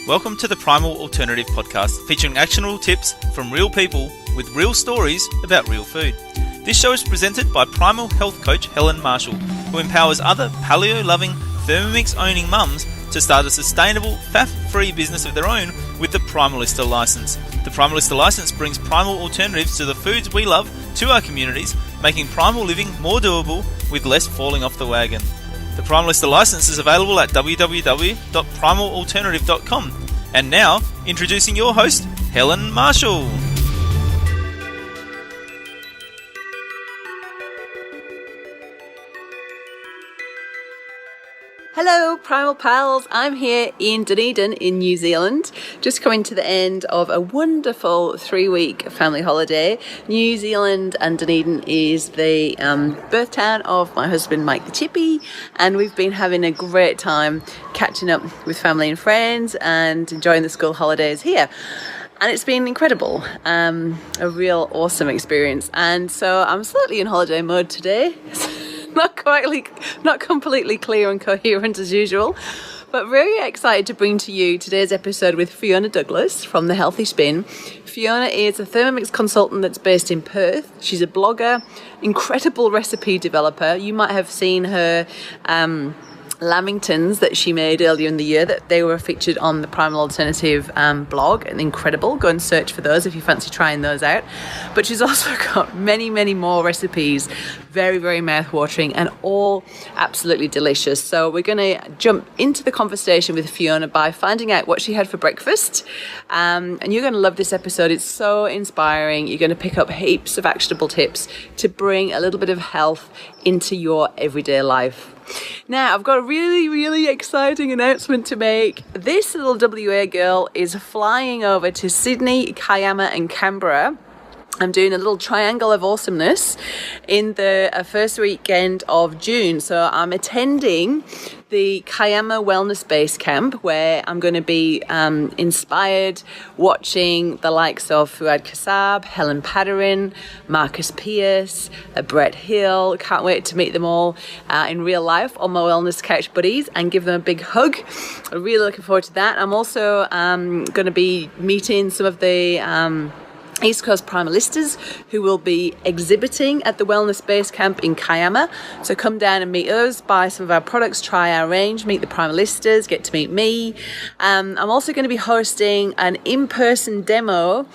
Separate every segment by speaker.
Speaker 1: Welcome to the Primal Alternative Podcast, featuring actionable tips from real people with real stories about real food. This show is presented by Primal Health Coach Helen Marshall, who empowers other paleo-loving, Thermomix-owning mums to start a sustainable, faff-free business of their own with the Primalista license. The Primalista license brings primal alternatives to the foods we love to our communities, making primal living more doable with less falling off the wagon. The Primalista license is available at www.primalalternative.com. And now, introducing your host, Helen Marshall.
Speaker 2: Hello Primal Pals, I'm here in Dunedin in New Zealand, just coming to the end of a wonderful 3-week family holiday. New Zealand and Dunedin is the birth town of my husband Mike the Chippy, and we've been having a great time catching up with family and friends and enjoying the school holidays here. And it's been incredible, a real awesome experience. And so I'm slightly in holiday mode today. Not completely clear and coherent as usual, but very excited to bring to you today's episode with Fiona Douglas from The Healthy Spin. Fiona is a Thermomix consultant that's based in Perth. She's a blogger, incredible recipe developer. You might have seen her lamingtons that she made earlier in the year, that they were featured on the Primal Alternative blog, and incredible. Go and search for those if you fancy trying those out. But she's also got many more recipes, very mouth-watering and all absolutely delicious. So we're going to jump into the conversation with Fiona by finding out what she had for breakfast, and you're going to love this episode. It's so inspiring. You're going to pick up heaps of actionable tips to bring a little bit of health into your everyday life. Now, I've got a really exciting announcement to make. This little WA girl is flying over to Sydney, Kiama and Canberra. I'm doing a little triangle of awesomeness in the first weekend of June. So I'm attending the Kiama Wellness Base Camp, where I'm going to be inspired, watching the likes of Fuad Kassab, Helen Padarin, Marcus Pierce, Brett Hill. Can't wait to meet them all in real life, all my wellness couch buddies, and give them a big hug. I'm really looking forward to that. I'm also going to be meeting some of the East Coast Primalistas who will be exhibiting at the Wellness Base Camp in Kiama. So come down and meet us, buy some of our products, try our range, meet the Primalistas, get to meet me. I'm also going to be hosting an in-person demo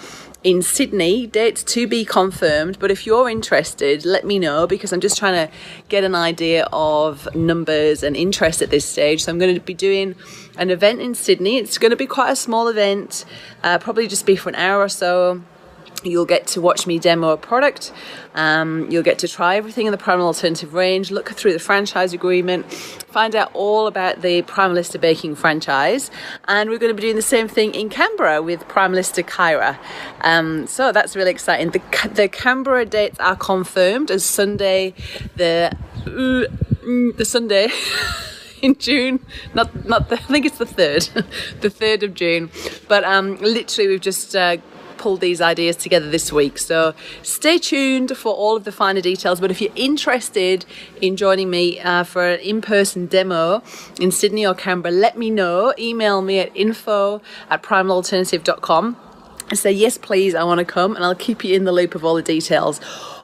Speaker 2: in Sydney, dates to be confirmed, but if you're interested, let me know, because I'm just trying to get an idea of numbers and interest at this stage. So I'm going to be doing an event in Sydney. It's going to be quite a small event, probably just be for an hour or so. You'll get to watch me demo a product. You'll get to try everything in the Primal Alternative range, look through the franchise agreement, find out all about the Primalista Baking franchise. And we're going to be doing the same thing in Canberra with Primalista Kyra. So that's really exciting. The Canberra dates are confirmed as Sunday, the Sunday in June, I think it's the 3rd, the 3rd of June. But literally we've just pulled these ideas together this week, so stay tuned for all of the finer details. But if you're interested in joining me for an in-person demo in Sydney or Canberra, let me know. Email me at info@primalalternative.com and say yes please, I want to come, and I'll keep you in the loop of all the details.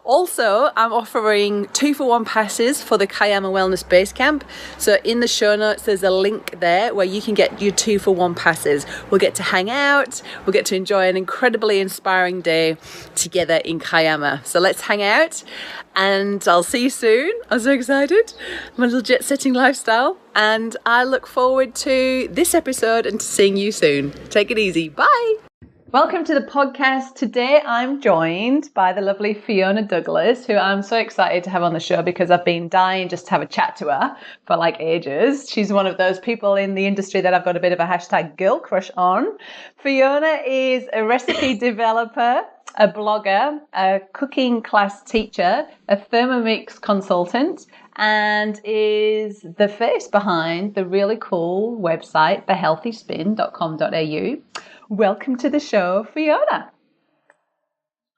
Speaker 2: Also, I'm offering 2-for-1 passes for the Kiama Wellness Base Camp. So in the show notes, there's a link there where you can get your 2-for-1 passes. We'll get to hang out. We'll get to enjoy an incredibly inspiring day together in Kiama. So let's hang out, and I'll see you soon. I'm so excited. My little jet-setting lifestyle. And I look forward to this episode and to seeing you soon. Take it easy. Bye. Welcome to the podcast. Today I'm joined by the lovely Fiona Douglas, who I'm so excited to have on the show because I've been dying just to have a chat to her for like ages. She's one of those people in the industry that I've got a bit of a hashtag girl crush on. Fiona is a recipe developer, a blogger, a cooking class teacher, a Thermomix consultant, and is the face behind the really cool website, thehealthyspin.com.au. Welcome to the show, Fiona.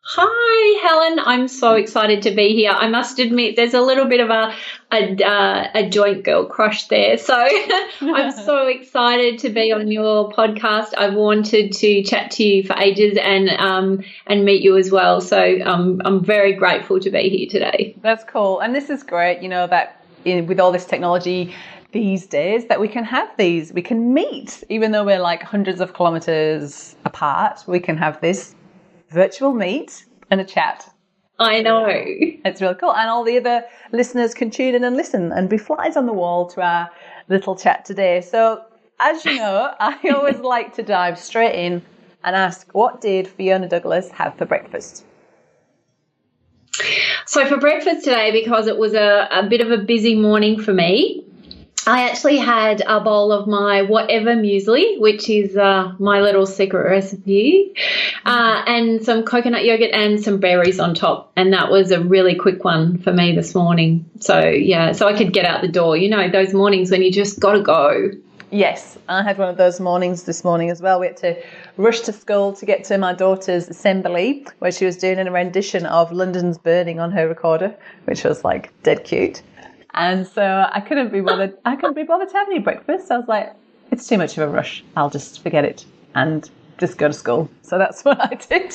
Speaker 3: Hi, Helen. I'm so excited to be here. I must admit, there's a little bit of a joint girl crush there. So I'm so excited to be on your podcast. I've wanted to chat to you for ages and meet you as well. So I'm very grateful to be here today.
Speaker 2: That's cool. And this is great, that with all this technology these days that we can meet, even though we're like hundreds of kilometers apart, we can have this virtual meet and a chat.
Speaker 3: I know.
Speaker 2: It's really cool. And all the other listeners can tune in and listen and be flies on the wall to our little chat today. So as you know, I always like to dive straight in and ask, what did Fiona Douglas have for breakfast?
Speaker 3: So for breakfast today, because it was a bit of a busy morning for me, I actually had a bowl of my whatever muesli, which is my little secret recipe, and some coconut yogurt and some berries on top. And that was a really quick one for me this morning. So, yeah, so I could get out the door. Those mornings when you just got to go.
Speaker 2: Yes, I had one of those mornings this morning as well. We had to rush to school to get to my daughter's assembly where she was doing a rendition of London's Burning on her recorder, which was like dead cute. And so I couldn't be bothered to have any breakfast. So I was like, it's too much of a rush. I'll just forget it and just go to school. So that's what I did.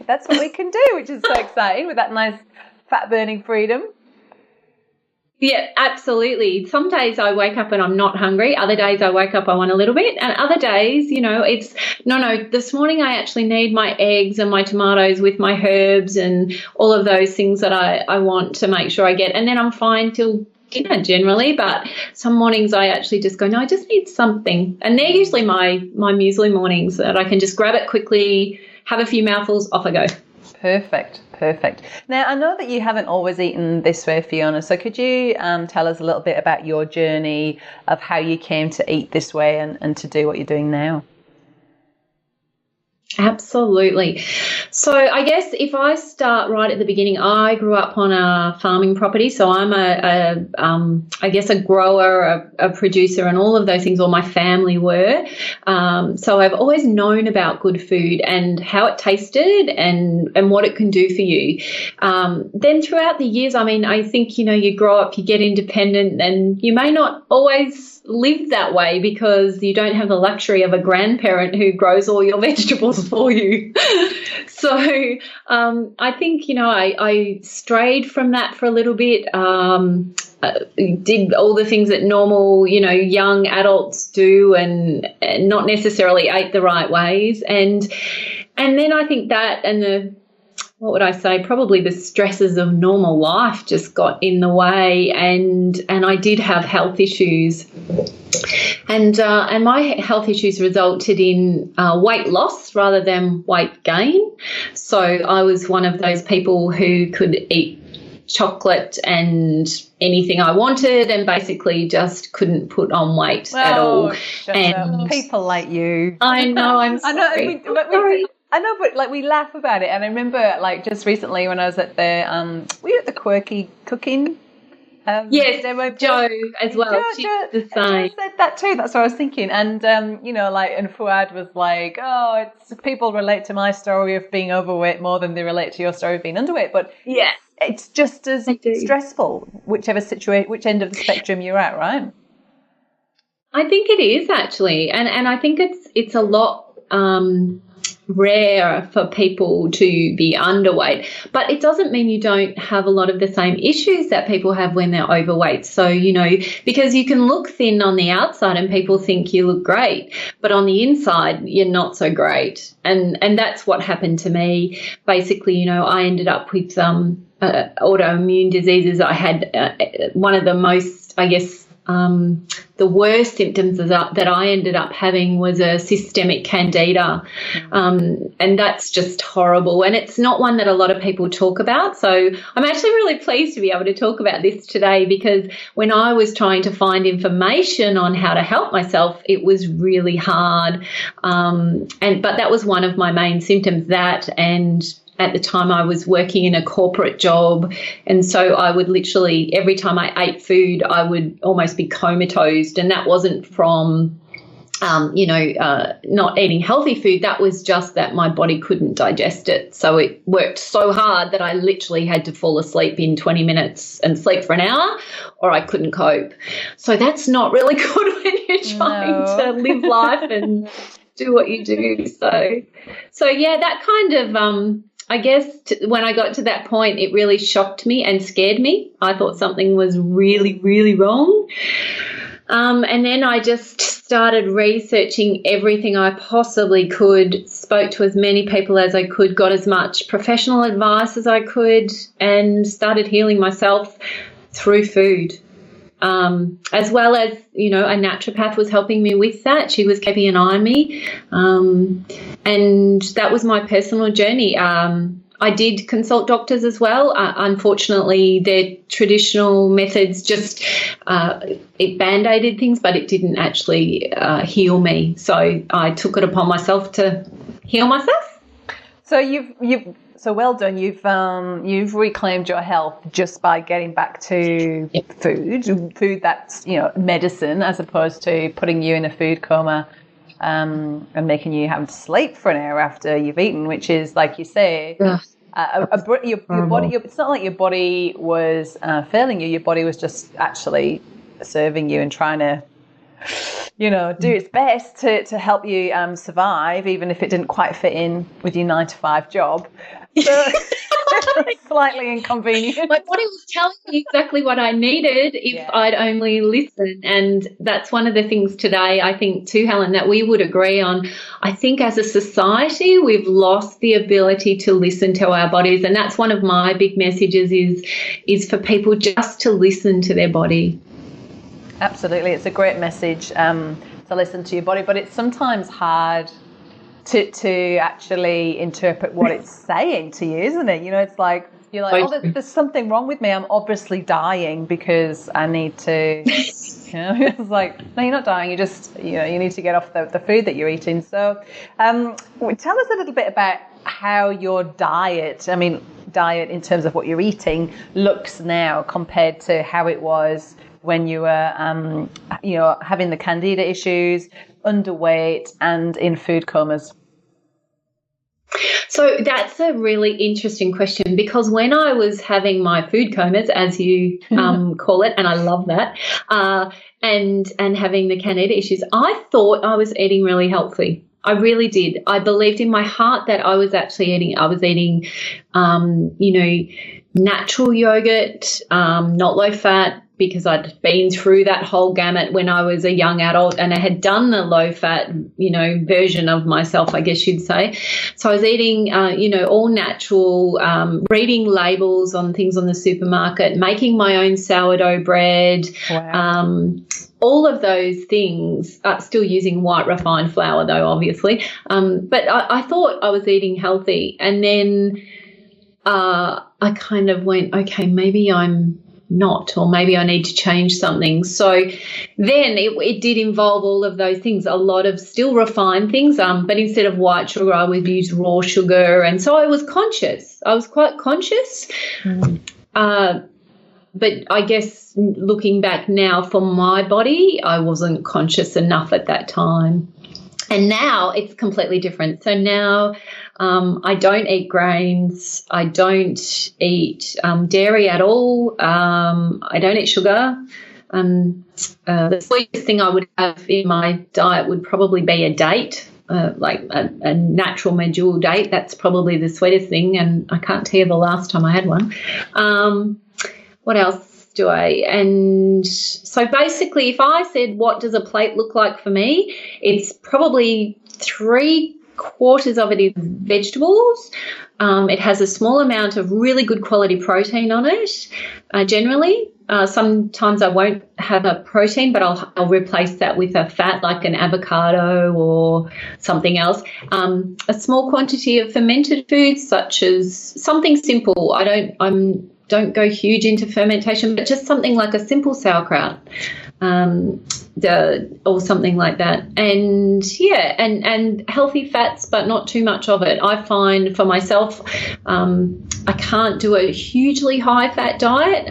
Speaker 2: That's what we can do, which is so exciting with that nice fat burning freedom.
Speaker 3: Yeah, absolutely. Some days I wake up and I'm not hungry. Other days I wake up, I want a little bit. And other days, it's no, this morning I actually need my eggs and my tomatoes with my herbs and all of those things that I want to make sure I get. And then I'm fine till dinner generally, but some mornings I actually just go, no, I just need something. And they're usually my muesli mornings that I can just grab it quickly, have a few mouthfuls, off I go.
Speaker 2: Perfect. Now, I know that you haven't always eaten this way, Fiona, so could you tell us a little bit about your journey of how you came to eat this way and to do what you're doing now?
Speaker 3: Absolutely. So I guess if I start right at the beginning, I grew up on a farming property. So I'm I guess a grower, a producer and all of those things, or my family were. So I've always known about good food and how it tasted and what it can do for you. Then throughout the years, I think, you grow up, you get independent and you may not always live that way because you don't have the luxury of a grandparent who grows all your vegetables for you. So I think, I strayed from that for a little bit, did all the things that normal, young adults do and not necessarily ate the right ways. And then I think that and probably the stresses of normal life just got in the way and I did have health issues. And my health issues resulted in weight loss rather than weight gain. So I was one of those people who could eat chocolate and anything I wanted and basically just couldn't put on weight at all. And
Speaker 2: people like you.
Speaker 3: I know, I'm sorry.
Speaker 2: I know, but we laugh about it. And I remember just recently when I was at the Quirky Cooking.
Speaker 3: Yes, Jo as well. She's the same.
Speaker 2: Jo said that too. That's what I was thinking. And and Fuad was like, "Oh, it's people relate to my story of being overweight more than they relate to your story of being underweight." But
Speaker 3: yeah,
Speaker 2: it's just as stressful, which end of the spectrum you're at, right?
Speaker 3: I think it is actually, and I think it's a lot rare for people to be underweight, but it doesn't mean you don't have a lot of the same issues that people have when they're overweight. So, because you can look thin on the outside and people think you look great, but on the inside, you're not so great. And that's what happened to me. Basically, I ended up with autoimmune diseases. I had one of the most, I guess, the worst symptoms that I ended up having was a systemic candida, and that's just horrible. And it's not one that a lot of people talk about. So I'm actually really pleased to be able to talk about this today because when I was trying to find information on how to help myself, it was really hard. But that was one of my main symptoms, that and at the time I was working in a corporate job, and so I would literally, every time I ate food, I would almost be comatose, and that wasn't from not eating healthy food. That was just that my body couldn't digest it. So it worked so hard that I literally had to fall asleep in 20 minutes and sleep for an hour, or I couldn't cope. So that's not really good when you're trying to live life and do what you do. So yeah, that kind of, I guess when I got to that point, it really shocked me and scared me. I thought something was really, really wrong. And then I just started researching everything I possibly could, spoke to as many people as I could, got as much professional advice as I could, and started healing myself through food. As well as, a naturopath was helping me with that. She was keeping an eye on me. And that was my personal journey. I did consult doctors as well. Unfortunately, their traditional methods just it band-aided things, but it didn't actually heal me. So I took it upon myself to heal myself.
Speaker 2: So so well done. You've reclaimed your health just by getting back to food that's medicine, as opposed to putting you in a food coma and making you have to sleep for an hour after you've eaten, which is, like you say. Your body. It's not like your body was failing you. Your body was just actually serving you and trying to, do its best to help you survive, even if it didn't quite fit in with your 9-to-5 job. So slightly inconvenient.
Speaker 3: My body was telling me exactly what I needed if I'd only listen. And that's one of the things today, I think, too, Helen, that we would agree on. I think as a society, we've lost the ability to listen to our bodies. And that's one of my big messages is for people just to listen to their body.
Speaker 2: Absolutely. It's a great message to listen to your body, but it's sometimes hard to actually interpret what it's saying to you, isn't it? It's like, you're like, there's something wrong with me. I'm obviously dying because I need to, it's like, no, you're not dying. You just, you need to get off the food that you're eating. So tell us a little bit about how your diet in terms of what you're eating looks now compared to how it was when you were, having the candida issues, underweight, and in food comas.
Speaker 3: So that's a really interesting question, because when I was having my food comas, as you call it, and I love that, and having the candida issues, I thought I was eating really healthy. I really did. I believed in my heart that I was actually eating, natural yogurt, not low fat, because I'd been through that whole gamut when I was a young adult, and I had done the low-fat, version of myself, I guess you'd say. So I was eating, all natural, reading labels on things on the supermarket, making my own sourdough bread, all of those things, still using white refined flour though, obviously. But I thought I was eating healthy, and then I kind of went, okay, maybe I'm not, or maybe I need to change something. So then it did involve all of those things, a lot of still refined things, but instead of white sugar, I would use raw sugar. And so I was conscious. I was quite conscious. But I guess looking back now, for my body, I wasn't conscious enough at that time. And now it's completely different. So now I don't eat grains. I don't eat dairy at all. I don't eat sugar. The sweetest thing I would have in my diet would probably be a date, like a natural medjool date. That's probably the sweetest thing, and I can't tell you the last time I had one. What else do I? And so basically, if I said, what does a plate look like for me, it's probably 3/4 of it is vegetables. It has a small amount of really good quality protein on it, generally. Sometimes I won't have a protein, but I'll replace that with a fat, like an avocado or something else. A small quantity of fermented foods, such as something simple. I don't go huge into fermentation, but just something like a simple sauerkraut. or something like that. And yeah, and healthy fats, but not too much of it. I find for myself, I can't do a hugely high fat diet,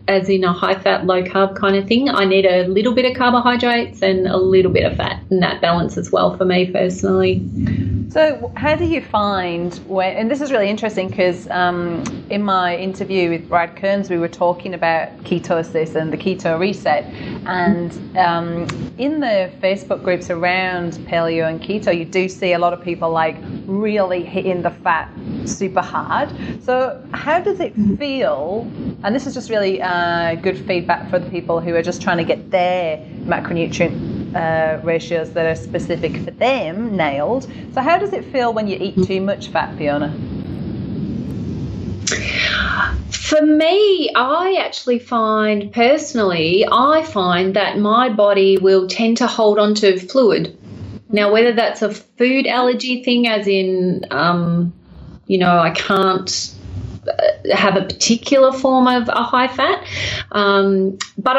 Speaker 3: as in a high fat, low carb kind of thing. I need a little bit of carbohydrates and a little bit of fat, and that balances well for me personally.
Speaker 2: So how do you find when, and this is really interesting because in my interview with Brad Kearns, we were talking about ketosis and the keto reset, and in the Facebook groups around paleo and keto, you do see a lot of people like really hitting the fat super hard. So how does it feel, and this is just really good feedback for the people who are just trying to get their macronutrient ratios that are specific for them nailed. So how does it feel when you eat too much fat, Fiona?
Speaker 3: For me, I actually find personally, I find that my body will tend to hold on to fluid. Now, whether that's a food allergy thing, as in, I can't have a particular form of a high fat, but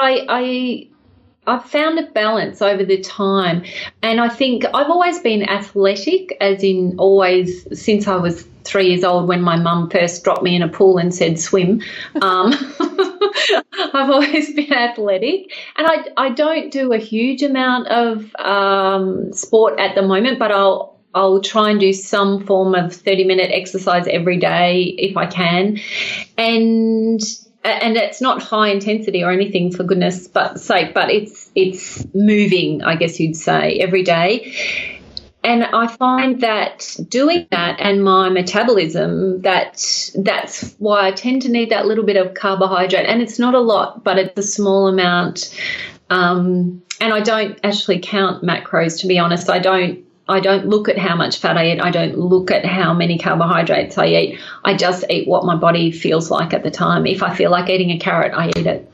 Speaker 3: I've found a balance over the time, and I think I've always been athletic, as in always since I was 3 years old when my mum first dropped me in a pool and said swim. I've always been athletic, and I don't do a huge amount of sport at the moment, but I'll try and do some form of 30-minute exercise every day if I can, and it's not high intensity or anything, for goodness sake, but it's moving, I guess you'd say, every day. And I find that doing that and my metabolism, that's why I tend to need that little bit of carbohydrate. And it's not a lot, but it's a small amount. And I don't actually count macros, to be honest. I don't look at how much fat I eat. I don't look at how many carbohydrates I eat. I just eat what my body feels like at the time. If I feel like eating a carrot, I eat it.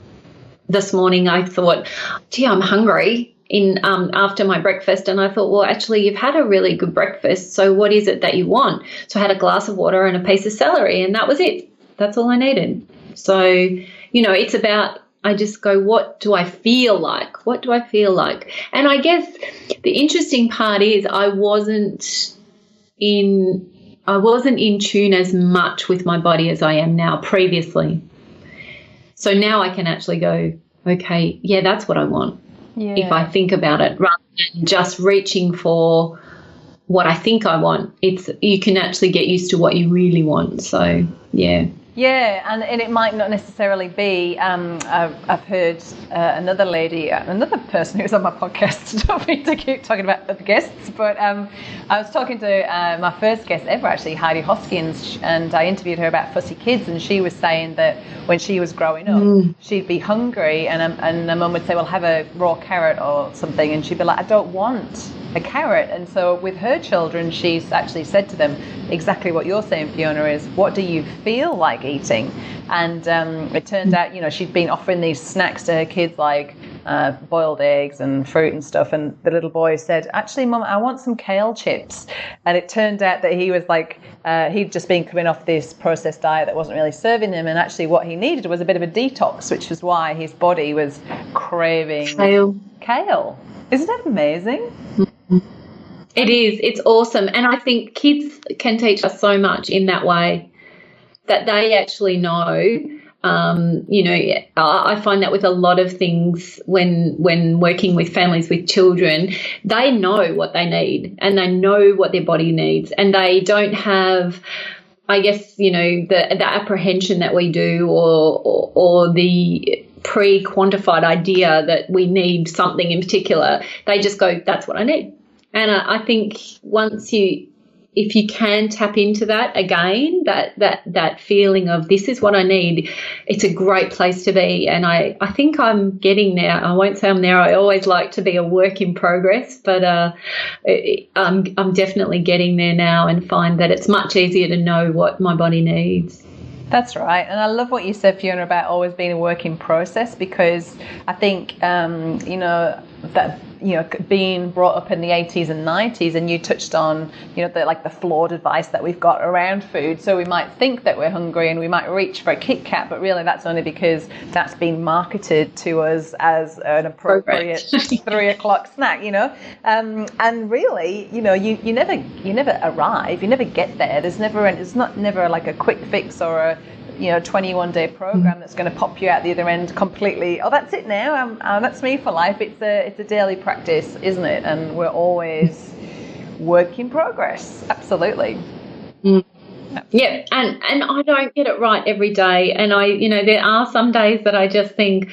Speaker 3: This morning I thought, gee, I'm hungry after my breakfast, and I thought, well, actually, you've had a really good breakfast, so what is it that you want? So I had a glass of water and a piece of celery, and that was it. That's all I needed. So, it's about, I just go, what do I feel like? What do I feel like? And I guess the interesting part is I wasn't in tune as much with my body as I am now previously. So now I can actually go, okay, yeah, that's what I want. Yeah. If I think about it, rather than just reaching for what I think I want, you can actually get used to what you really want. So, yeah.
Speaker 2: Yeah, and it might not necessarily be, I've heard another person who's on my podcast, don't mean to keep talking about other guests, but I was talking to my first guest ever, actually, Heidi Hoskins, and I interviewed her about fussy kids, and she was saying that when she was growing up, she'd be hungry, and her mum would say, well, have a raw carrot or something, and she'd be like, I don't want a carrot. And so with her children, she's actually said to them exactly what you're saying, Fiona, is what do you feel like eating? And it turned out, she'd been offering these snacks to her kids, like boiled eggs and fruit and stuff, and the little boy said, actually, Mum, I want some kale chips. And it turned out that he was like, he'd just been coming off this processed diet that wasn't really serving him, and actually what he needed was a bit of a detox, which is why his body was craving kale. Isn't that amazing?
Speaker 3: It is. It's awesome. And I think kids can teach us so much in that way, that they actually know. I find that with a lot of things when working with families with children, they know what they need and they know what their body needs, and they don't have, I guess, the apprehension that we do or the pre-quantified idea that we need something in particular. They just go, that's what I need. And I think if you can tap into that again, that feeling of this is what I need, it's a great place to be. And I think I'm getting there. I won't say I'm there. I always like to be a work in progress, but I'm definitely getting there now, and find that it's much easier to know what my body needs.
Speaker 2: That's right. And I love what you said, Fiona, about always being a work in process, because I think, that being brought up in the 80s and 90s, and you touched on, the flawed advice that we've got around food. So we might think that we're hungry and we might reach for a Kit Kat, but really that's only because that's been marketed to us as an appropriate 3 o'clock snack, and really, you never arrive, you never get there. There's never like a quick fix or a 21-day program that's going to pop you out the other end completely. Oh, that's it now. That's me for life. It's a daily practice, isn't it? And we're always work in progress. Absolutely.
Speaker 3: Yeah, and I don't get it right every day. And there are some days that I just think,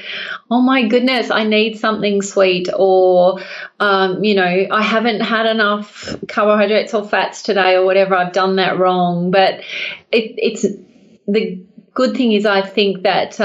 Speaker 3: oh my goodness, I need something sweet, or I haven't had enough carbohydrates or fats today, or whatever. I've done that wrong. But it's the good thing is, I think that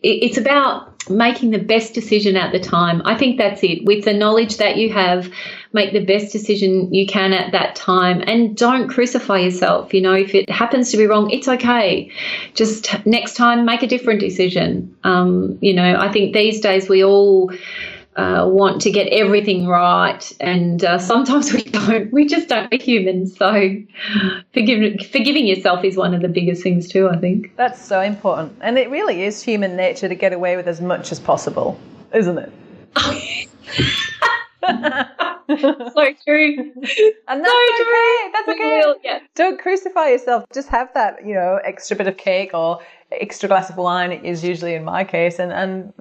Speaker 3: it's about making the best decision at the time. I think that's it. With the knowledge that you have, make the best decision you can at that time, and don't crucify yourself. If it happens to be wrong, it's okay. Just next time, make a different decision. I think these days we all want to get everything right, and sometimes we don't. We just don't. We're human. So forgiving yourself is one of the biggest things too, I think.
Speaker 2: That's so important. And it really is human nature to get away with as much as possible, isn't it?
Speaker 3: So true.
Speaker 2: And that's so okay. That's okay.
Speaker 3: Yeah.
Speaker 2: Don't crucify yourself. Just have that, extra bit of cake or extra glass of wine is usually in my case, and and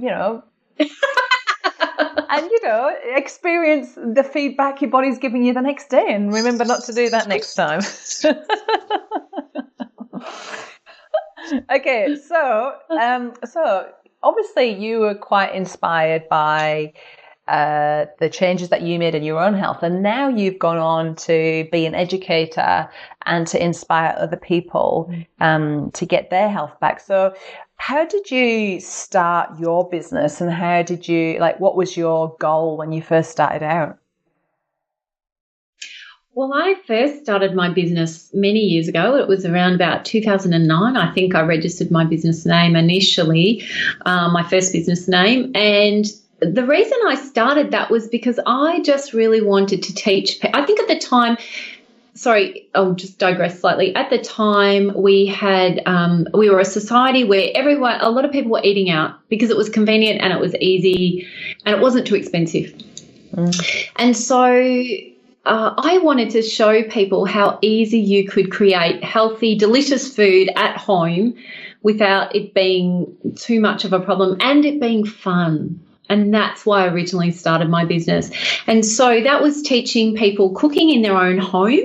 Speaker 2: experience the feedback your body's giving you the next day, and remember not to do that next time. Okay, so obviously you were quite inspired by the changes that you made in your own health, and now you've gone on to be an educator and to inspire other people to get their health back. So how did you start your business, and how did you, what was your goal when you first started out?
Speaker 3: Well, I first started my business many years ago. It was around about 2009. I think I registered my business name initially, my first business name. And the reason I started that was because I just really wanted to teach. I think at the time, sorry, I'll just digress slightly. At the time, we were a society where a lot of people were eating out because it was convenient and it was easy and it wasn't too expensive. And so I wanted to show people how easy you could create healthy, delicious food at home without it being too much of a problem and it being fun. And that's why I originally started my business. And so that was teaching people cooking in their own home.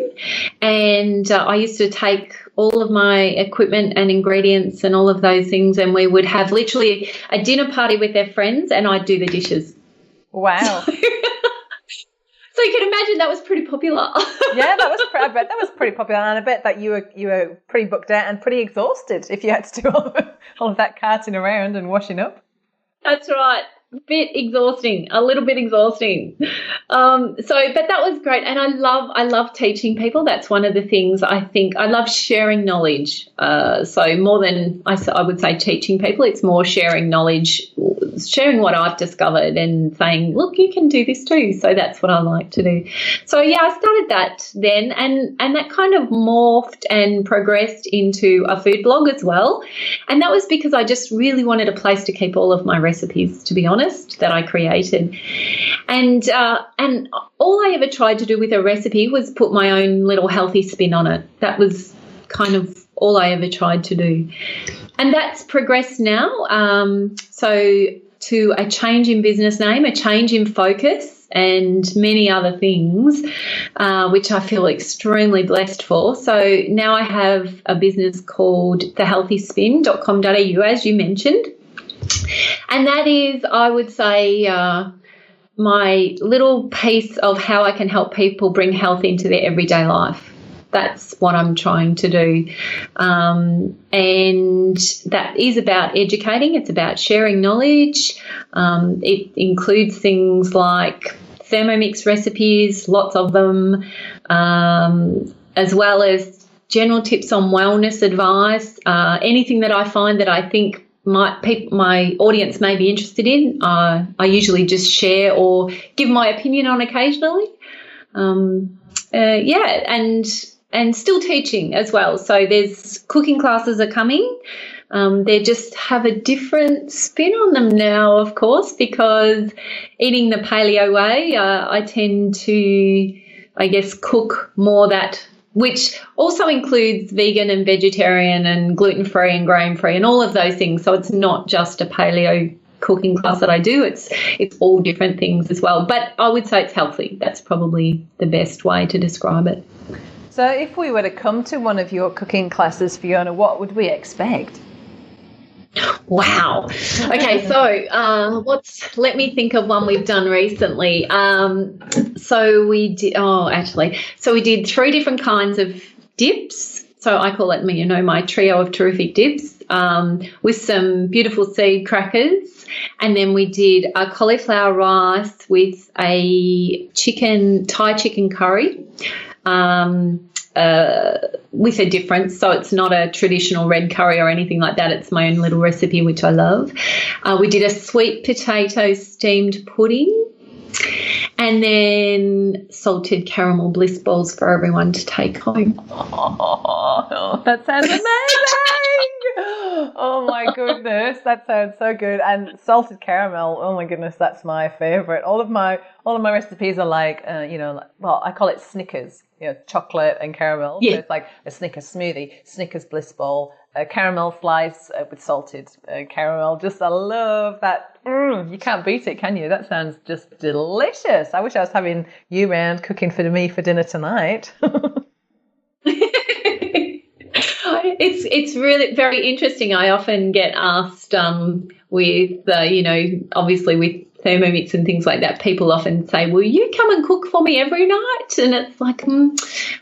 Speaker 3: And I used to take all of my equipment and ingredients and all of those things, and we would have literally a dinner party with their friends, and I'd do the dishes.
Speaker 2: Wow.
Speaker 3: So you can imagine that was pretty popular.
Speaker 2: Yeah, I bet that was pretty popular, and I bet that you were pretty booked out and pretty exhausted if you had to do all of that carting around and washing up.
Speaker 3: That's right. A little bit exhausting. But that was great. And I love teaching people. That's one of the things I think. I love sharing knowledge. So more than I would say teaching people, it's more sharing knowledge, sharing what I've discovered and saying, look, you can do this too. So that's what I like to do. So yeah, I started that then, and that kind of morphed and progressed into a food blog as well. And that was because I just really wanted a place to keep all of my recipes, to be honest, that I created. And all I ever tried to do with a recipe was put my own little healthy spin on it. That was kind of all I ever tried to do. And that's progressed now. So to a change in business name, a change in focus, and many other things, which I feel extremely blessed for. So now I have a business called thehealthyspin.com.au, as you mentioned. And that is, I would say, my little piece of how I can help people bring health into their everyday life. That's what I'm trying to do. And that is about educating. It's about sharing knowledge. It includes things like Thermomix recipes, lots of them, as well as general tips on wellness advice, anything that I find that I think my audience may be interested in, I usually just share or give my opinion on occasionally. And still teaching as well. So there's cooking classes are coming. They just have a different spin on them now, of course, because eating the paleo way, I tend to, I guess, cook more that, which also includes vegan and vegetarian and gluten-free and grain-free and all of those things. So it's not just a paleo cooking class that I do. It's all different things as well. But I would say it's healthy. That's probably the best way to describe it.
Speaker 4: So if we were to come to one of your cooking classes, Fiona, what would we expect?
Speaker 3: Wow. Okay, so let me think of one we've done recently. So we did 3 different kinds of dips. So I call it, my trio of terrific dips, with some beautiful seed crackers. And then we did a cauliflower rice with a Thai chicken curry. With a difference, so it's not a traditional red curry or anything like that. It's my own little recipe, which I love. We did a sweet potato steamed pudding, and then salted caramel bliss balls for everyone to take home.
Speaker 4: Oh, that sounds amazing! Oh my goodness, that sounds so good. And salted caramel, oh my goodness, that's my favourite. All of my recipes are like, I call it Snickers. Chocolate and caramel. Yeah. So it's like a Snickers smoothie, Snickers bliss ball, a caramel slice with salted caramel. I love that. You can't beat it, can you? That sounds just delicious. I wish I was having you round cooking for me for dinner tonight.
Speaker 3: It's really very interesting. I often get asked with, obviously with Thermomix and things like that, people often say, will you come and cook for me every night? And it's like,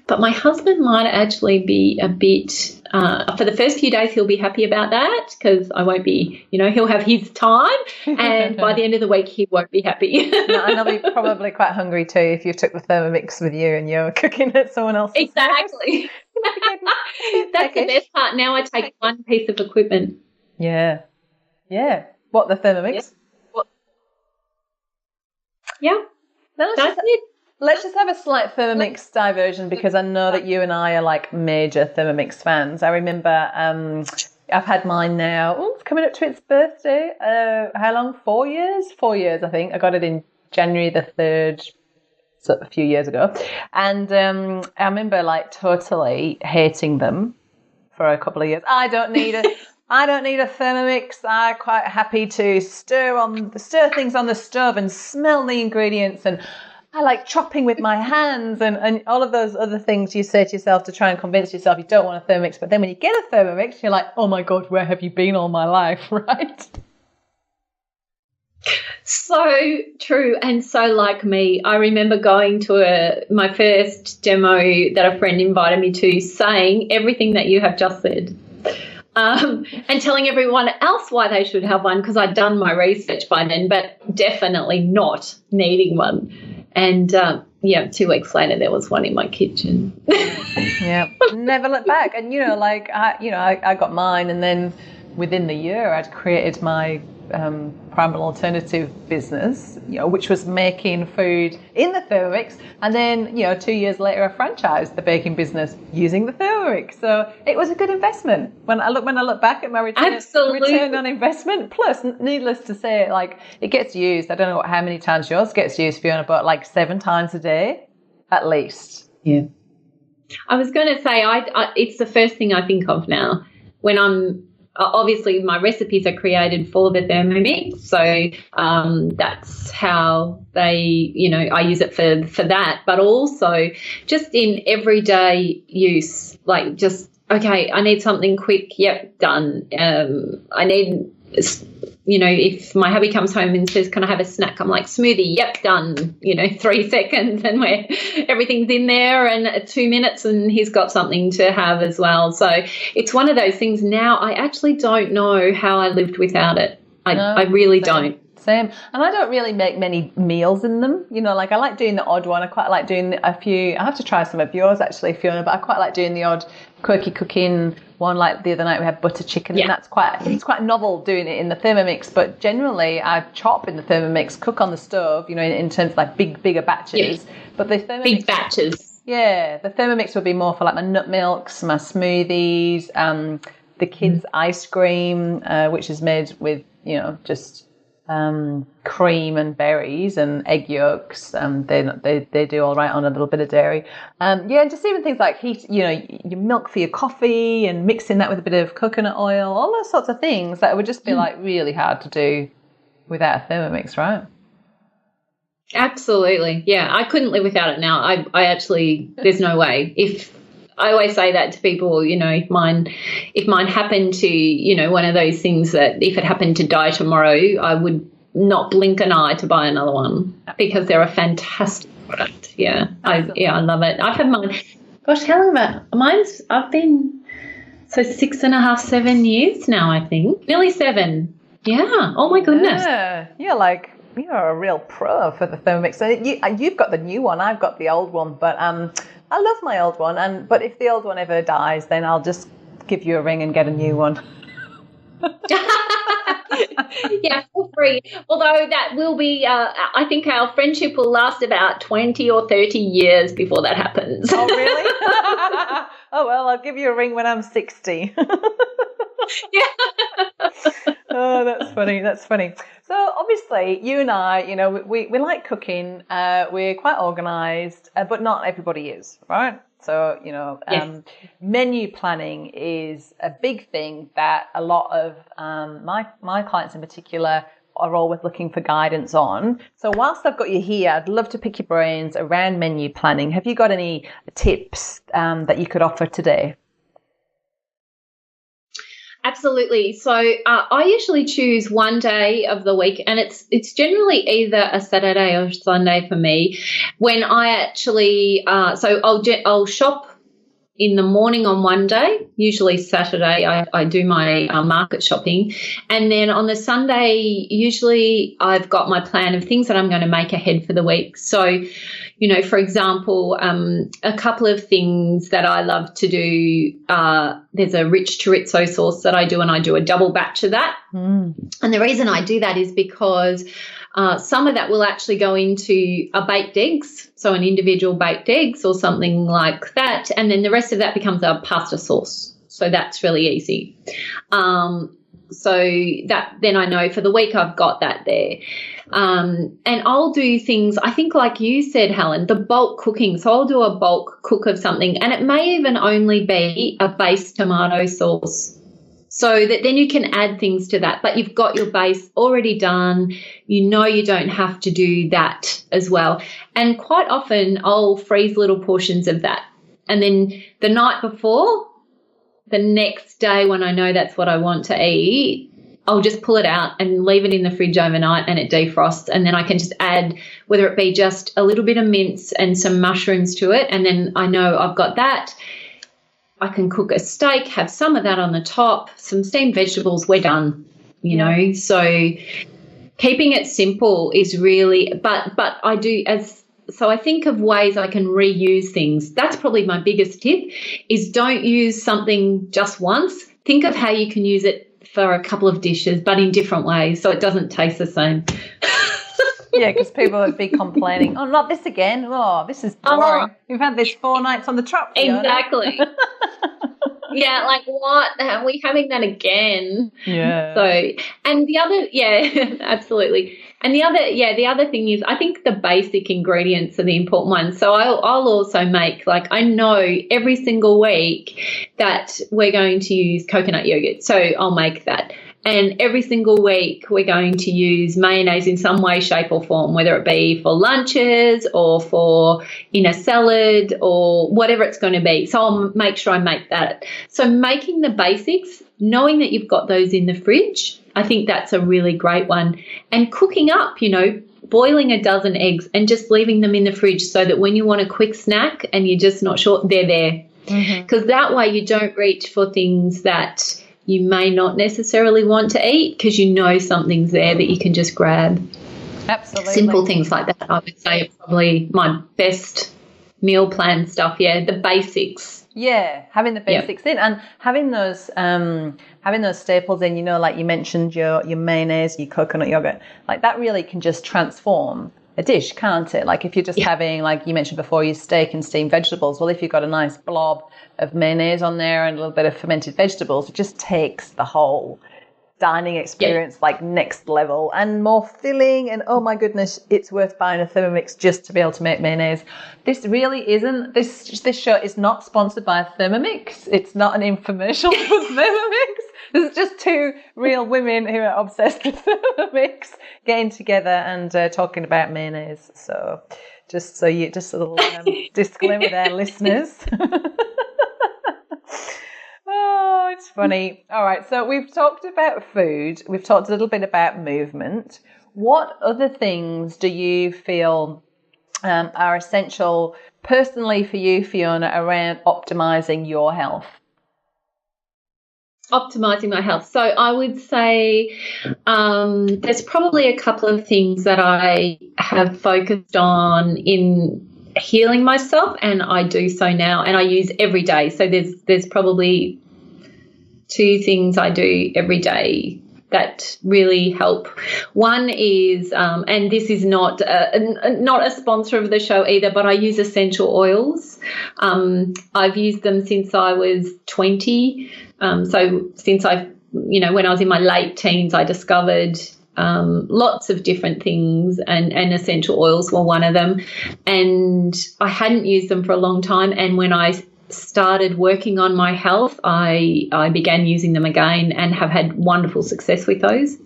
Speaker 3: but my husband might actually be a bit, for the first few days he'll be happy about that because I won't be, he'll have his time, and by the end of the week he won't be happy.
Speaker 4: No, and I'll be probably quite hungry too if you took the Thermomix with you and you're cooking at someone else's.
Speaker 3: Exactly. That's the best part. Now I take one piece of equipment.
Speaker 4: Yeah. What, the Thermomix?
Speaker 3: Yeah. Yeah, that's it.
Speaker 4: Let's just have a slight Thermomix diversion because I know that you and I are like major Thermomix fans. I remember I've had mine now. Oh, it's coming up to its birthday. How long? 4 years? 4 years, I think. I got it in January the 3rd, so a few years ago. And I remember like totally hating them for a couple of years. I don't need a Thermomix. I'm quite happy to stir things on the stove and smell the ingredients, and I like chopping with my hands and all of those other things you say to yourself to try and convince yourself you don't want a Thermomix. But then when you get a Thermomix, you're like, oh my God, where have you been all my life, right?
Speaker 3: So true, and so like me. I remember going to my first demo that a friend invited me to, saying everything that you have just said. And telling everyone else why they should have one because I'd done my research by then, but definitely not needing one. And 2 weeks later there was one in my kitchen.
Speaker 4: Yeah, never look back. And I got mine, and then within the year I'd created my primal alternative business, which was making food in the Thermomix, and then 2 years later I franchised the baking business using the Thermomix. So it was a good investment when I look back at my return on investment. Plus, needless to say, like, it gets used. I don't know how many times yours gets used, Fiona, but like 7 times a day at least.
Speaker 3: Yeah, I was going to say it's the first thing I think of now when I'm. Obviously, my recipes are created for the Thermomix, so that's how they, I use it for that. But also just in everyday use, like just, okay, I need something quick, yep, done. I need, if my hubby comes home and says, can I have a snack? I'm like, smoothie, yep, done, 3 seconds, and everything's in there, and 2 minutes and he's got something to have as well. So it's one of those things now. I actually don't know how I lived without it. I really don't.
Speaker 4: Same. And I don't really make many meals in them. You know, like I like doing the odd one. I quite like doing a few. I have to try some of yours actually, Fiona, but I quite like doing the odd quirky cooking one. Like the other night we had butter chicken, and it's quite novel doing it in the Thermomix. But generally I chop in the Thermomix, cook on the stove, you know, in terms of like bigger batches. But the Thermomix,
Speaker 3: big batches.
Speaker 4: Yeah, the Thermomix would be more for like my nut milks, my smoothies, the kids' ice cream, which is made with, you know, just cream and berries and egg yolks. They do all right on a little bit of dairy. Just even things like your milk for your coffee and mixing that with a bit of coconut oil, all those sorts of things that would just be like really hard to do without a Thermomix, right?
Speaker 3: Absolutely. Yeah, I couldn't live without it now. I actually, there's no way. If I always say that to people, you know, if mine happened to, you know, one of those things that if it happened to die tomorrow, I would not blink an eye to buy another one because they're a fantastic product. Yeah, I love it. I've had mine. Gosh, how long about mine's? I've been 6.5, 7 years now. I think nearly 7. Yeah. Oh my goodness.
Speaker 4: Yeah. You're a real pro for the Thermomix. So you've got the new one. I've got the old one, but I love my old one, but if the old one ever dies, then I'll just give you a ring and get a new one.
Speaker 3: Yeah, for free. Although that will be, I think our friendship will last about 20 or 30 years before that happens.
Speaker 4: Oh, really? Oh, well, I'll give you a ring when I'm 60.
Speaker 3: Yeah.
Speaker 4: Oh, that's funny. So obviously you and I, you know, we like cooking. We're quite organised, but not everybody is, right? So, you know, menu planning is a big thing that a lot of my clients in particular are always looking for guidance on. So whilst I've got you here, I'd love to pick your brains around menu planning. Have you got any tips that you could offer today?
Speaker 3: Absolutely. So I usually choose one day of the week, and it's generally either a Saturday or Sunday for me, when I actually so I'll shop in the morning on one day, usually Saturday. I do my market shopping, and then on the Sunday, usually I've got my plan of things that I'm going to make ahead for the week. So, you know, for example, a couple of things that I love to do, there's a rich chorizo sauce that I do, and I do a double batch of that. And the reason I do that is because some of that will actually go into a baked eggs, so an individual baked eggs or something like that, and then the rest of that becomes a pasta sauce. So that's really easy. So that then I know for the week I've got that there. And I'll do things, I think like you said, Helen, the bulk cooking. So I'll do a bulk cook of something, and it may even only be a base tomato sauce, so that then you can add things to that. But you've got your base already done. You know you don't have to do that as well. And quite often I'll freeze little portions of that. And then the night before, the next day when I know that's what I want to eat, I'll just pull it out and leave it in the fridge overnight, and it defrosts, and then I can just add, whether it be just a little bit of mince and some mushrooms to it, and then I know I've got that. I can cook a steak, have some of that on the top, some steamed vegetables, we're done, you know. So keeping it simple is really, but I do so I think of ways I can reuse things. That's probably my biggest tip, is don't use something just once. Think of how you can use it for a couple of dishes, but in different ways, so it doesn't taste the same.
Speaker 4: Yeah, because people would be complaining, oh, not this again. Oh, this is boring. We've had this 4 nights on the trot.
Speaker 3: Exactly. Yeah, like what? Are we having that again?
Speaker 4: Yeah.
Speaker 3: So, and the other, absolutely. And the other thing is, I think the basic ingredients are the important ones. So I'll also make, like, I know every single week that we're going to use coconut yogurt, so I'll make that. And every single week we're going to use mayonnaise in some way, shape or form, whether it be for lunches or for in a salad or whatever it's going to be. So I'll make sure I make that. So making the basics, knowing that you've got those in the fridge, I think that's a really great one. And cooking up, you know, boiling a dozen eggs and just leaving them in the fridge so that when you want a quick snack and you're just not sure, they're there. Because that way you don't reach for things that you may not necessarily want to eat because you know something's there that you can just grab.
Speaker 4: Absolutely.
Speaker 3: Simple things like that, I would say, are probably my best meal plan stuff. Yeah, the basics.
Speaker 4: Yeah, having the basics in and having those staples in, like you mentioned your mayonnaise, your coconut yogurt, like that really can just transform a dish, can't it? Like if you're just having, like you mentioned before, your steak and steamed vegetables, well, if you've got a nice blob of mayonnaise on there and a little bit of fermented vegetables, it just takes the whole dining experience like next level and more filling, and oh my goodness, it's worth buying a Thermomix just to be able to make mayonnaise. This really isn't, this show is not sponsored by Thermomix. It's not an infomercial for Thermomix. This is just two real women who are obsessed with Thermomix getting together and talking about mayonnaise. So just a little disclaimer there, listeners. Oh, it's funny. All right, so we've talked about food. We've talked a little bit about movement. What other things do you feel are essential personally for you, Fiona, around optimizing your health?
Speaker 3: Optimizing my health. So I would say there's probably a couple of things that I have focused on in healing myself, and I do so now, and I use every day. So there's probably two things I do every day that really help. One is, and this is not a sponsor of the show either, but I use essential oils. I've used them since I was 20. So since when I was in my late teens, I discovered lots of different things, and essential oils were one of them. And I hadn't used them for a long time. And when I started working on my health, I began using them again and have had wonderful success with those.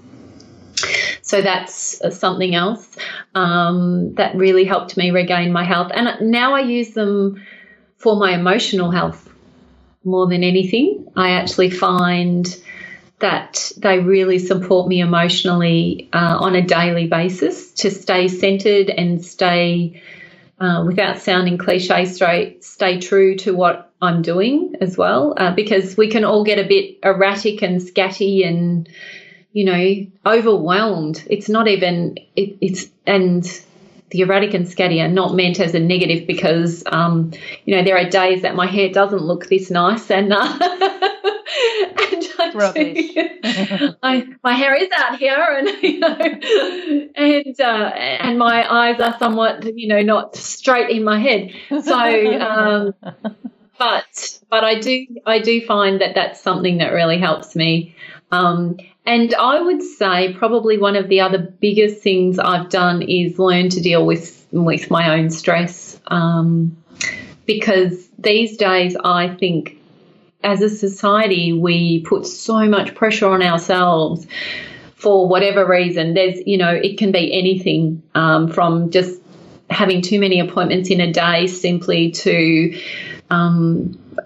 Speaker 3: So that's something else that really helped me regain my health. And now I use them for my emotional health more than anything. I actually find that they really support me emotionally on a daily basis to stay centered and stay, without sounding cliche, stay true to what I'm doing as well, because we can all get a bit erratic and scatty and, overwhelmed. It's not even, and the erratic and scatty are not meant as a negative because, there are days that my hair doesn't look this nice and my hair is out here, and my eyes are somewhat, not straight in my head. So, but I do find that that's something that really helps me. And I would say probably one of the other biggest things I've done is learn to deal with my own stress, because these days I think as a society we put so much pressure on ourselves for whatever reason. There's, it can be anything from just having too many appointments in a day simply to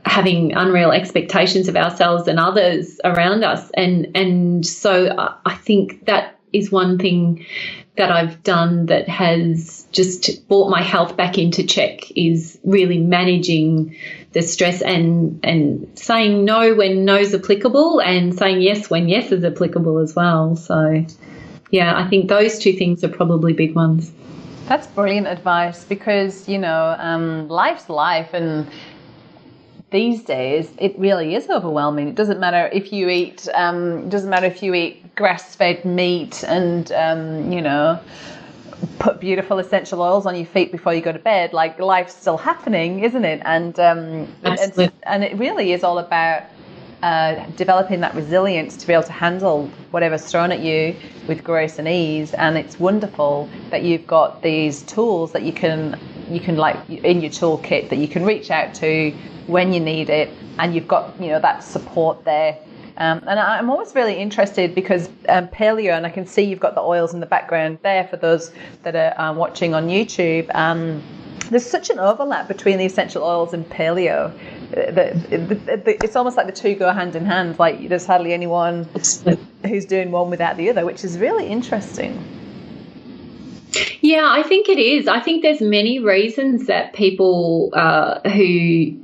Speaker 3: having unreal expectations of ourselves and others around us. And so I think that is one thing that I've done that has just brought my health back into check, is really managing the stress and saying no when no's applicable and saying yes when yes is applicable as well. So, yeah, I think those two things are probably big ones.
Speaker 4: That's brilliant advice because, life's life, and these days it really is overwhelming. It doesn't matter if you eat grass-fed meat and put beautiful essential oils on your feet before you go to bed. Like, life's still happening, isn't it? And it really is all about developing that resilience to be able to handle whatever's thrown at you with grace and ease. And it's wonderful that you've got these tools that you can like in your toolkit that you can reach out to when you need it, and you've got that support there. And I'm always really interested because paleo, and I can see you've got the oils in the background there for those that are watching on YouTube. There's such an overlap between the essential oils and paleo. It's almost like the two go hand in hand. Like, there's hardly anyone who's doing one without the other, which is really interesting.
Speaker 3: Yeah, I think it is. I think there's many reasons that people who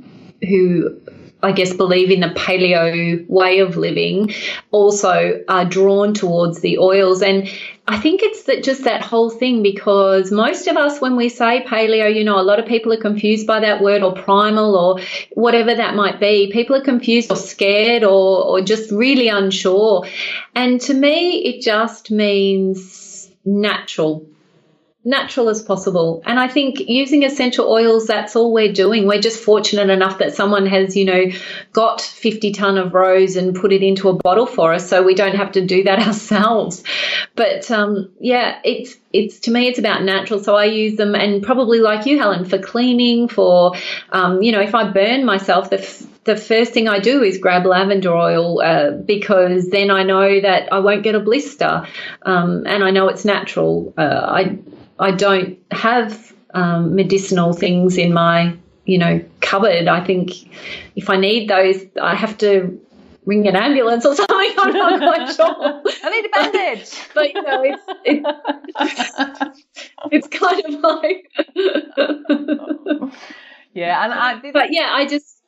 Speaker 3: I guess, believe in the paleo way of living also are drawn towards the oils. And I think it's just that whole thing, because most of us, when we say paleo, a lot of people are confused by that word, or primal, or whatever that might be. People are confused or scared or just really unsure. And to me, it just means natural as possible. And I think using essential oils, that's all we're doing. We're just fortunate enough that someone has, got 50 ton of rose and put it into a bottle for us, so we don't have to do that ourselves. But it's to me, it's about natural. So I use them, and probably like you, Helen, for cleaning, for if I burn myself, the first thing I do is grab lavender oil, because then I know that I won't get a blister, and I know it's natural. I don't have medicinal things in my, cupboard. I think if I need those, I have to ring an ambulance or something. I'm not quite sure.
Speaker 4: I need a bandage.
Speaker 3: But it's kind of like
Speaker 4: yeah. And
Speaker 3: I just.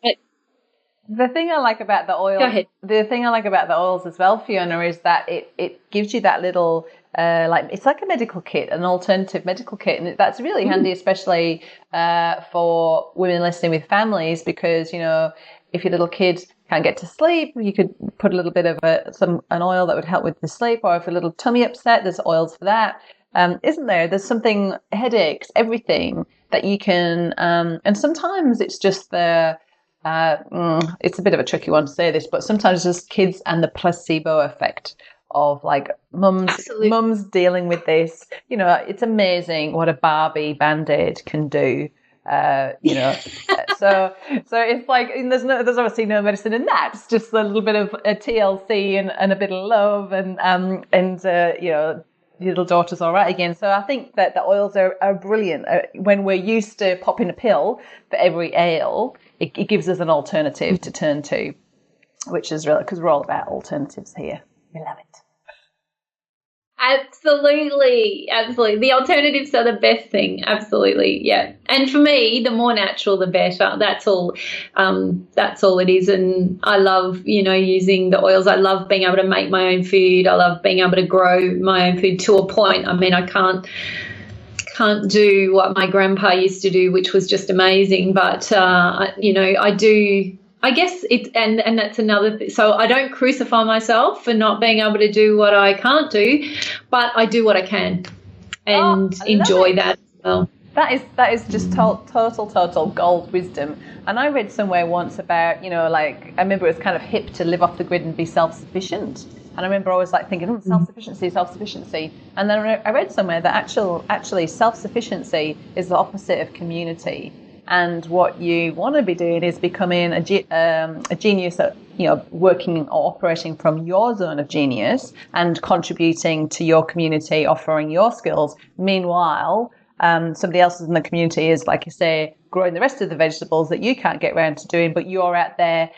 Speaker 4: The thing I like about the oil,
Speaker 3: Go ahead.
Speaker 4: The thing I like about the oils as well, Fiona, is that it gives you that little, it's like a medical kit, an alternative medical kit. And that's really handy, especially for women listening with families, because, if your little kid can't get to sleep, you could put a little bit of an oil that would help with the sleep, or if a little tummy upset, there's oils for that. Isn't there? There's something, headaches, everything that you can, and sometimes it's just it's a bit of a tricky one to say this, but sometimes just kids and the placebo effect of like mums dealing with this. It's amazing what a Barbie Band-Aid can do. So it's like, there's obviously no medicine in that. It's just a little bit of a TLC and a bit of love, and your little daughter's all right again. So I think that the oils are brilliant. When we're used to popping a pill for every ail, it gives us an alternative to turn to, which is really, because we're all about alternatives here. We love it.
Speaker 3: Absolutely. The alternatives are the best thing. Absolutely, yeah. And for me, the more natural, the better. That's all. That's all it is. And I love, using the oils. I love being able to make my own food. I love being able to grow my own food to a point. I mean, I can't do what my grandpa used to do, which was just amazing. But I do. I guess it's and that's another thing. So I don't crucify myself for not being able to do what I can't do, but I do what I can and enjoy that as well.
Speaker 4: That is just total gold wisdom. And I read somewhere once about, I remember it was kind of hip to live off the grid and be self-sufficient. And I remember always thinking, self-sufficiency. And then I read somewhere that actually self-sufficiency is the opposite of community. And what you want to be doing is becoming a genius at, working or operating from your zone of genius and contributing to your community, offering your skills. Meanwhile, somebody else in the community is, like you say, growing the rest of the vegetables that you can't get around to doing, but you're out there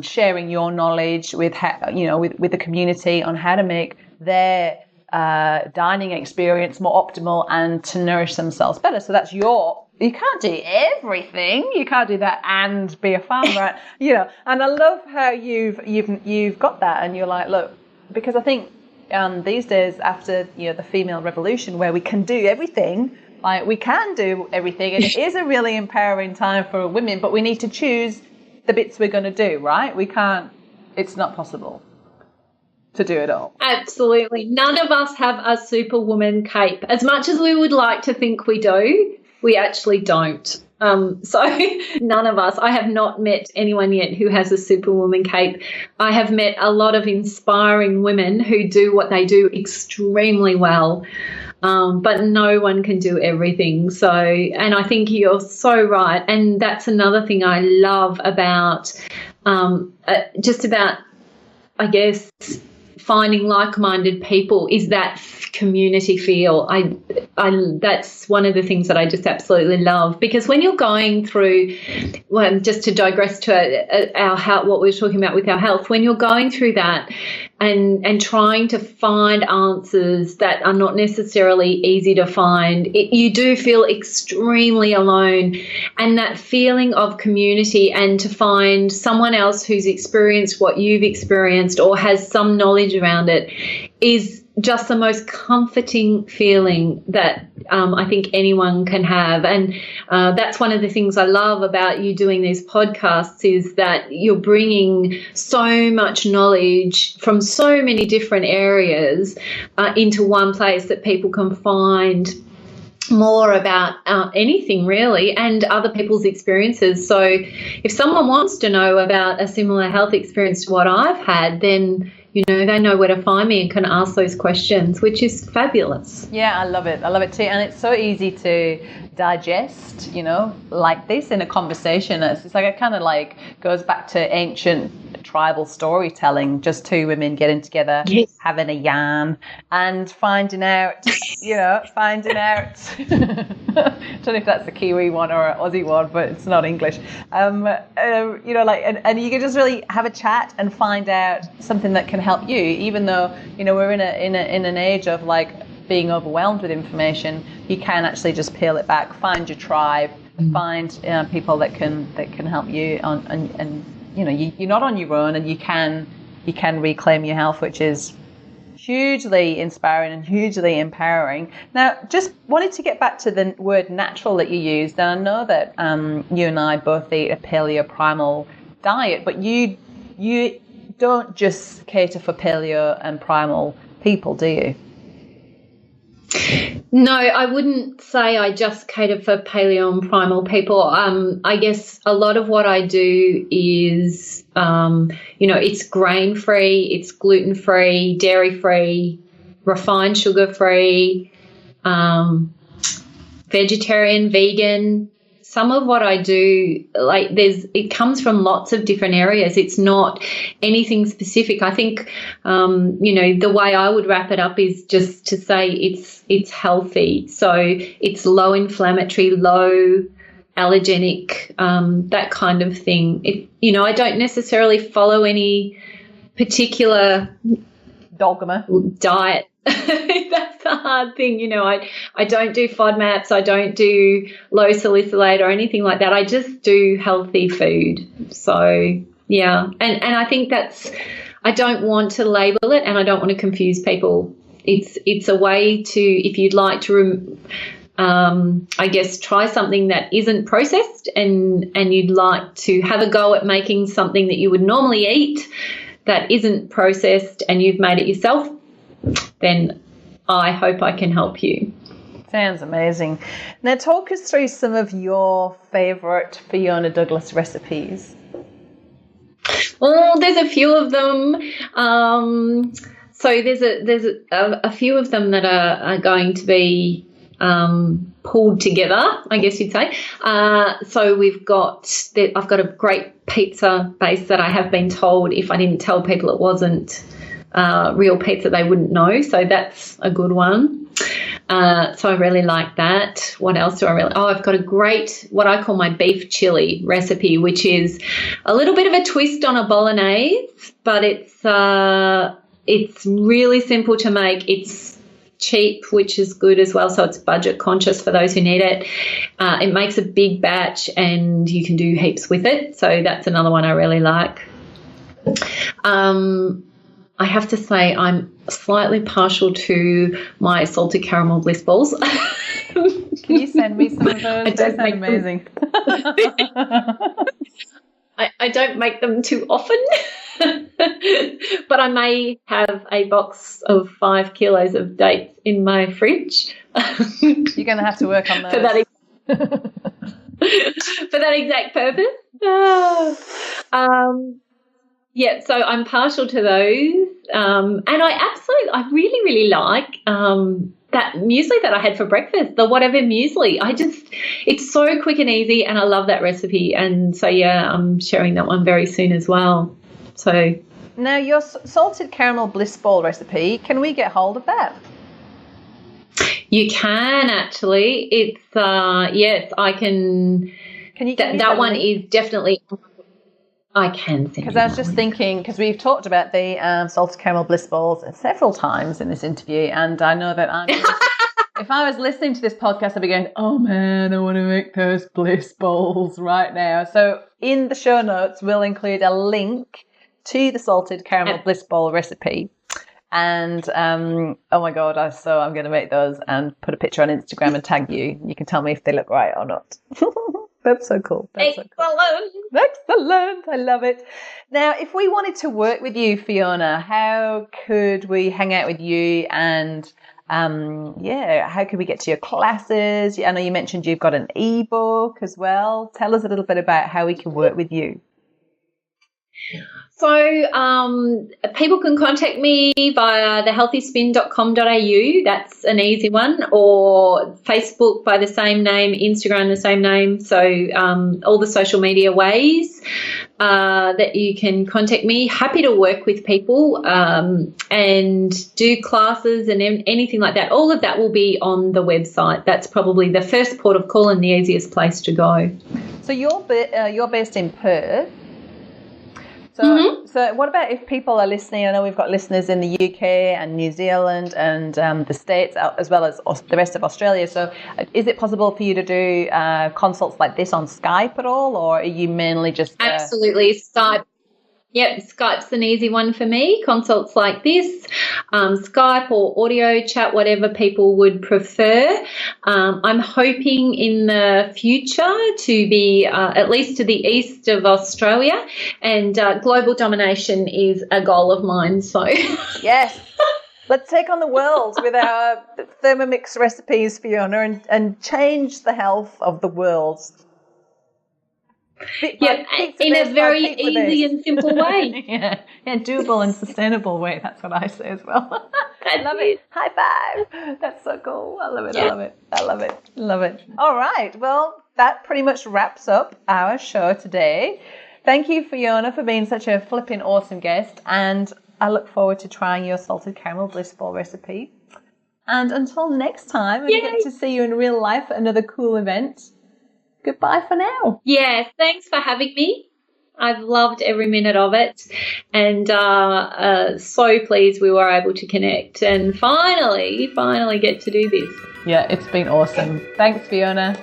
Speaker 4: sharing your knowledge with the community on how to make their dining experience more optimal and to nourish themselves better. So that's you can't do everything. You can't do that and be a farmer, And I love how you've got that, and you're like, look, because I think these days after the female revolution, where we can do everything, we can do everything, and it is a really empowering time for women. But we need to choose the bits we're going to do, right? We can't. It's not possible to do it all.
Speaker 3: Absolutely, none of us have a superwoman cape. As much as we would like to think we do, we actually don't. So none of us. I have not met anyone yet who has a superwoman cape. I have met a lot of inspiring women who do what they do extremely well, but no one can do everything. So, and I think you're so right. And that's another thing I love about, I guess, finding like-minded people is that community feel. That's one of the things that I just absolutely love, because when you're going through, well, just to digress to our health, what we were talking about with our health, when you're going through that and trying to find answers that are not necessarily easy to find, you do feel extremely alone. And that feeling of community, and to find someone else who's experienced what you've experienced or has some knowledge around it, is just the most comforting feeling that I think anyone can have. And that's one of the things I love about you doing these podcasts, is that you're bringing so much knowledge from so many different areas into one place that people can find more about anything really, and other people's experiences. So if someone wants to know about a similar health experience to what I've had, then they know where to find me and can ask those questions, which is fabulous.
Speaker 4: Yeah, I love it. I love it too. And it's so easy to digest, like this in a conversation. It's like, it kind of like goes back to ancient tribal storytelling, just two women getting together,
Speaker 3: yes,
Speaker 4: having a yarn and finding out. I don't know if that's a Kiwi one or an Aussie one, but it's not English. And you can just really have a chat and find out something that can help you, even though, we're in an age of like being overwhelmed with information. You can actually just peel it back, find your tribe, find people that can help you and you're not on your own, and you can reclaim your health, which is hugely inspiring and hugely empowering. Now, just wanted to get back to the word natural that you used. And I know that you and I both eat a paleo primal diet, but you don't just cater for paleo and primal people, do you?
Speaker 3: No, I wouldn't say I just cater for paleo and primal people. I guess a lot of what I do is, it's grain-free, it's gluten-free, dairy-free, refined sugar-free, vegetarian, vegan. Some of what I do, it comes from lots of different areas. It's not anything specific. I think, the way I would wrap it up is just to say it's healthy. So it's low inflammatory, low allergenic, that kind of thing. I don't necessarily follow any particular
Speaker 4: dogma
Speaker 3: diet. That's the hard thing. I don't do FODMAPs, I don't do low salicylate or anything like that. I just do healthy food. So yeah, and I think I don't want to label it, and I don't want to confuse people. It's a way to, if you'd like to I guess try something that isn't processed, and you'd like to have a go at making something that you would normally eat that isn't processed, and you've made it yourself, then I hope I can help you.
Speaker 4: Sounds amazing. Now talk us through some of your favourite Fiona Douglas recipes.
Speaker 3: Well, there's a few of them. So there's a few of them that are going to be pulled together, I guess you'd say. So I've got a great pizza base that I have been told if I didn't tell people it wasn't real pizza, they wouldn't know. So that's a good one. So I really like that. What else do I really? Oh, I've got a great, what I call my beef chili recipe, which is a little bit of a twist on a bolognese, but it's really simple to make. It's cheap, which is good as well. So it's budget conscious for those who need it. It makes a big batch, and you can do heaps with it. So that's another one I really like. I have to say I'm slightly partial to my salted caramel bliss balls.
Speaker 4: Can you send me some of those? They sound amazing.
Speaker 3: I don't make them too often, but I may have a box of 5 kilos of dates in my fridge.
Speaker 4: You're going to have to work on those.
Speaker 3: For that exact purpose. Yeah, so I'm partial to those. And I really, really like that muesli that I had for breakfast, the whatever muesli. It's so quick and easy, and I love that recipe. And so, yeah, I'm sharing that one very soon as well. So
Speaker 4: Now, your salted caramel bliss ball recipe, can we get hold of that?
Speaker 3: You can actually. It's yes, I can.
Speaker 4: Can you?
Speaker 3: That one is definitely. I can send.
Speaker 4: Because I was just thinking, because we've talked about the salted caramel bliss balls several times in this interview, and I know that if I was listening to this podcast, I'd be going, "Oh man, I want to make those bliss balls right now." So in the show notes, we'll include a link to the salted caramel bliss ball recipe. And oh my god, I'm going to make those and put a picture on Instagram and tag you. You can tell me if they look right or not. That's so cool.
Speaker 3: Excellent.
Speaker 4: Excellent. I love it. Now, if we wanted to work with you, Fiona, how could we hang out with you? And how could we get to your classes? I know you mentioned you've got an ebook as well. Tell us a little bit about how we can work with you.
Speaker 3: So people can contact me via thehealthyspin.com.au. That's an easy one. Or Facebook by the same name, Instagram the same name. So all the social media ways that you can contact me. Happy to work with people and do classes and anything like that. All of that will be on the website. That's probably the first port of call and the easiest place to go.
Speaker 4: So you're based in Perth. So what about if people are listening? I know we've got listeners in the UK and New Zealand and the States as well as the rest of Australia. So is it possible for you to do consults like this on Skype at all, or are you mainly just...
Speaker 3: Absolutely, Skype. Yep, Skype's an easy one for me. Consults like this, Skype or audio chat, whatever people would prefer. I'm hoping in the future to be at least to the east of Australia, and global domination is a goal of mine. So
Speaker 4: yes, let's take on the world with our Thermomix recipes, Fiona, and change the health of the world.
Speaker 3: Yeah, in a very easy and simple way.
Speaker 4: yeah, doable and sustainable way. That's what I say as well. I love it. High five. That's so cool. I love it. Yeah. I love it. All right. Well, that pretty much wraps up our show today. Thank you, Fiona, for being such a flipping awesome guest. And I look forward to trying your salted caramel bliss ball recipe. And until next time, we get to see you in real life at another cool event. Goodbye for now.
Speaker 3: Yeah, thanks for having me. I've loved every minute of it, and so pleased we were able to connect and finally get to do this.
Speaker 4: Yeah, it's been awesome. Thanks, Fiona.